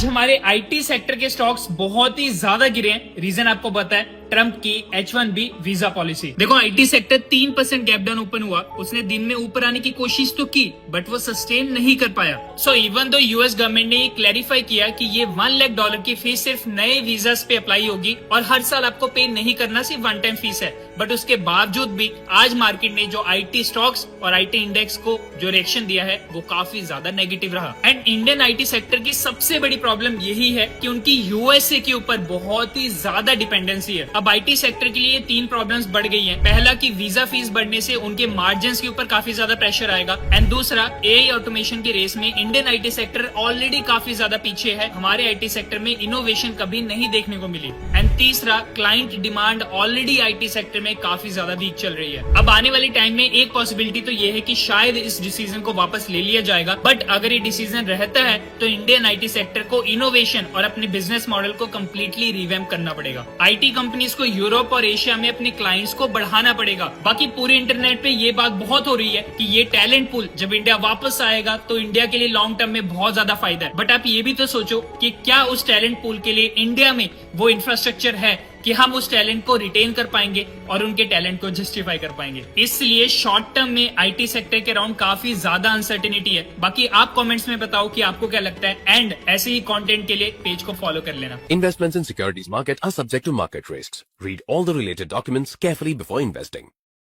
आज हमारे IT sector के स्टॉक्स बहुत ही ज्यादा गिरे हैं। रीजन आपको पता है, ट्रम्प की H1B वीजा पॉलिसी। देखो IT sector 3% gap down open हुआ, उसने दिन में ऊपर आने की कोशिश तो की बट वो सस्टेन नहीं कर पाया। So even though US government ने क्लैरिफाई किया कि ये $1 लाख की फीस सिर्फ नए वीजास पे अप्लाई होगी और हर साल आपको पे नहीं करना, सिर्फ वन टाइम फीस है। बट उसके बावजूद भी आज मार्केट ने जो आईटी स्टॉक्स और आईटी इंडेक्स को जो रिएक्शन दिया है वो काफी ज्यादा नेगेटिव रहा। एंड इंडियन आईटी सेक्टर की सबसे बड़ी प्रॉब्लम यही है कि उनकी यूएसए के ऊपर बहुत ही ज्यादा डिपेंडेंसी है। अब आईटी सेक्टर के लिए 3 प्रॉब्लम्स बढ़ गई हैं। पहला कि वीजा फीस बढ़ने से उनके मार्जिन्स के ऊपर काफी ज्यादा प्रेशर आएगा। एंड दूसरा, एआई ऑटोमेशन की रेस में इंडियन आईटी सेक्टर ऑलरेडी काफी ज्यादा पीछे है। हमारे आईटी सेक्टर में इनोवेशन कभी नहीं देखने को मिली। एंड तीसरा, client demand already IT sector में काफी ज्यादा वीक चल रही है। अब आने वाले टाइम में एक पॉसिबिलिटी तो ये है कि शायद इस डिसीजन को वापस ले लिया जाएगा। बट अगर ये डिसीजन रहता है तो इंडियन आईटी सेक्टर को इनोवेशन और अपने बिजनेस मॉडल को कम्प्लीटली रिवैम्प करना पड़ेगा। आईटी कंपनीज को यूरोप और एशिया में अपने क्लाइंट्स को बढ़ाना पड़ेगा। बाकी पूरे इंटरनेट पे ये बात बहुत हो रही है कि ये टैलेंट पूल जब इंडिया वापस आएगा तो इंडिया के लिए लॉन्ग टर्म में बहुत ज्यादा फायदा है। बट आप ये भी तो सोचो कि क्या उस टैलेंट पूल के लिए इंडिया में वो इंफ्रास्ट्रक्चर है कि हम उस टैलेंट को रिटेन कर पाएंगे और उनके टैलेंट को जस्टिफाई कर पाएंगे। इसलिए शॉर्ट टर्म में आईटी सेक्टर के अराउंड काफी ज्यादा अनसर्टेनिटी है। बाकी आप कमेंट्स में बताओ कि आपको क्या लगता है। एंड ऐसे ही कंटेंट के लिए पेज को फॉलो कर लेना। Investments in securities market are subject to market risks. Read all the related documents carefully before investing.